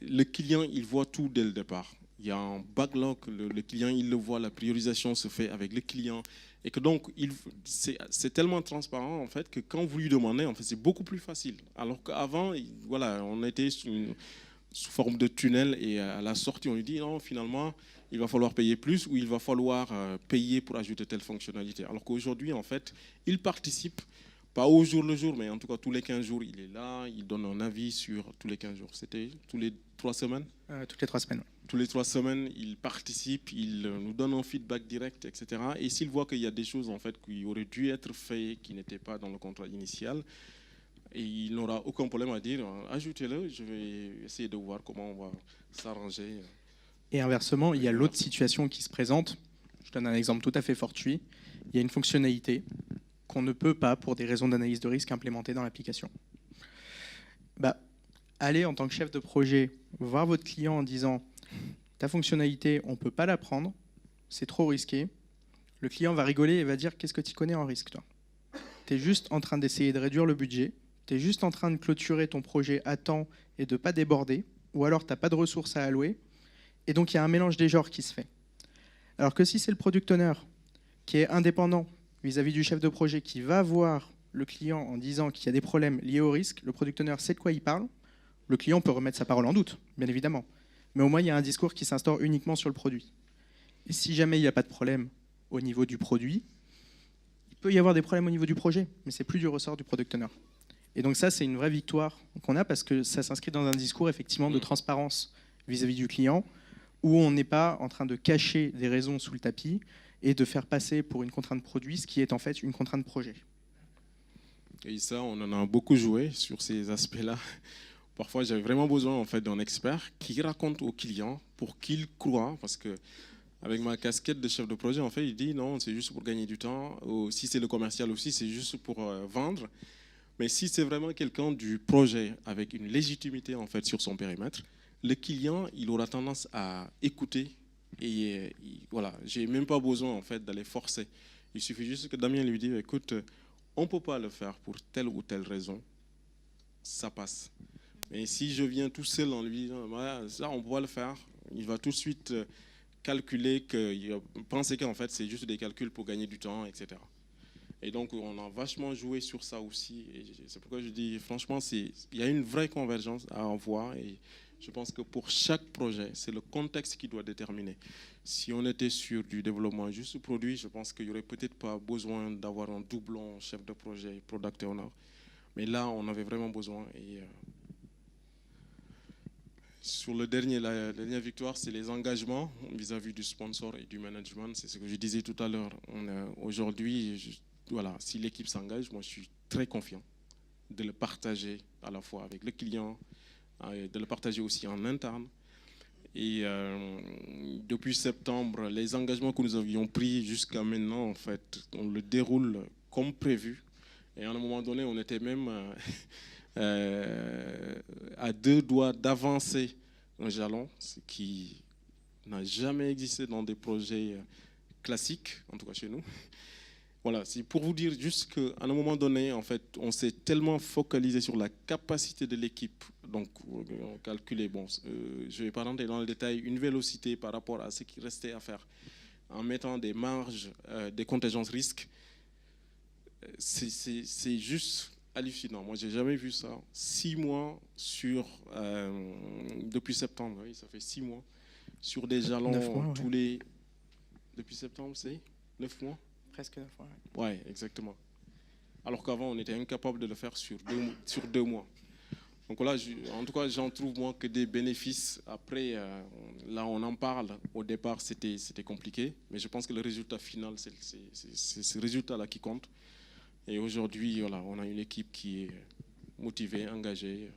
le client, il voit tout dès le départ. Il y a un backlog, le client, il le voit, la priorisation se fait avec le client. Et que donc, c'est tellement transparent, en fait, que quand vous lui demandez, en fait, c'est beaucoup plus facile. Alors qu'avant, voilà, on était sous forme de tunnel et à la sortie, on lui dit, non, finalement, il va falloir payer plus ou il va falloir payer pour ajouter telle fonctionnalité. Alors qu'aujourd'hui, en fait, il participe, pas au jour le jour, mais en tout cas, tous les 15 jours, il est là, il donne un avis sur tous les 15 jours. C'était tous les 3 semaines. Toutes les 3 semaines. Tous les 3 semaines, il participe, il nous donne un feedback direct, etc. Et s'il voit qu'il y a des choses en fait qui auraient dû être faites, qui n'étaient pas dans le contrat initial, et il n'aura aucun problème à dire ajoutez-le, je vais essayer de voir comment on va s'arranger. Et inversement, il y a l'autre situation qui se présente. Je donne un exemple tout à fait fortuit. Il y a une fonctionnalité qu'on ne peut pas, pour des raisons d'analyse de risque, implémenter dans l'application. Allez, en tant que chef de projet, voir votre client en disant ta fonctionnalité, on ne peut pas la prendre, c'est trop risqué. Le client va rigoler et va dire qu'est-ce que tu connais en risque, toi? Tu es juste en train d'essayer de réduire le budget, tu es juste en train de clôturer ton projet à temps et de ne pas déborder, ou alors tu n'as pas de ressources à allouer. Et donc, il y a un mélange des genres qui se fait. Alors que si c'est le product owner qui est indépendant vis-à-vis du chef de projet, qui va voir le client en disant qu'il y a des problèmes liés au risque, le product owner sait de quoi il parle, le client peut remettre sa parole en doute, bien évidemment. Mais au moins, il y a un discours qui s'instaure uniquement sur le produit. Et si jamais il n'y a pas de problème au niveau du produit, il peut y avoir des problèmes au niveau du projet, mais c'est plus du ressort du product owner. Et donc ça, c'est une vraie victoire qu'on a parce que ça s'inscrit dans un discours effectivement de transparence vis-à-vis du client, où on n'est pas en train de cacher des raisons sous le tapis et de faire passer pour une contrainte produit ce qui est en fait une contrainte projet. Et ça, on en a beaucoup joué sur ces aspects-là. Parfois, j'avais vraiment besoin en fait d'un expert qui raconte au client pour qu'il croit, parce que avec ma casquette de chef de projet, en fait, il dit non, c'est juste pour gagner du temps. Ou si c'est le commercial aussi, c'est juste pour vendre. Mais si c'est vraiment quelqu'un du projet avec une légitimité en fait sur son périmètre, le client, il aura tendance à écouter. Et voilà, j'ai même pas besoin en fait d'aller forcer. Il suffit juste que Damien lui dise écoute, on peut pas le faire pour telle ou telle raison, ça passe. Mais si je viens tout seul en lui disant voilà, ça on peut le faire, il va tout de suite calculer, penser qu'en fait c'est juste des calculs pour gagner du temps, etc. Et donc on a vachement joué sur ça aussi. Et c'est pourquoi je dis franchement, il y a une vraie convergence à avoir. Et je pense que pour chaque projet, c'est le contexte qui doit déterminer. Si on était sur du développement juste produit, je pense qu'il n'y aurait peut-être pas besoin d'avoir un doublon chef de projet, product owner. Mais là, on avait vraiment besoin. Et sur la dernière victoire, c'est les engagements vis-à-vis du sponsor et du management. C'est ce que je disais tout à l'heure. Aujourd'hui, voilà, si l'équipe s'engage, moi je suis très confiant de le partager à la fois avec le client, de le partager aussi en interne. Et depuis septembre, les engagements que nous avions pris jusqu'à maintenant, en fait, on le déroule comme prévu. Et à un moment donné, on était même à 2 doigts d'avancer un jalon, ce qui n'a jamais existé dans des projets classiques, en tout cas chez nous. Voilà, c'est pour vous dire juste qu'à un moment donné, en fait, on s'est tellement focalisé sur la capacité de l'équipe, donc on calculait, bon, je ne vais pas rentrer dans le détail, une vélocité par rapport à ce qui restait à faire, en mettant des marges, des contingences risques, c'est juste hallucinant. Moi, j'ai jamais vu ça. 6 mois depuis septembre, oui, ça fait 6 mois, sur des jalons 9 mois, tous les... Depuis septembre, c'est 9 mois. Presque 9 fois. Ouais, exactement. Alors qu'avant, on était incapable de le faire sur 2 mois. Donc là, en tout cas, j'en trouve moins que des bénéfices. Après, là, on en parle. Au départ, c'était compliqué. Mais je pense que le résultat final, c'est ce résultat-là qui compte. Et aujourd'hui, voilà, on a une équipe qui est motivée, engagée.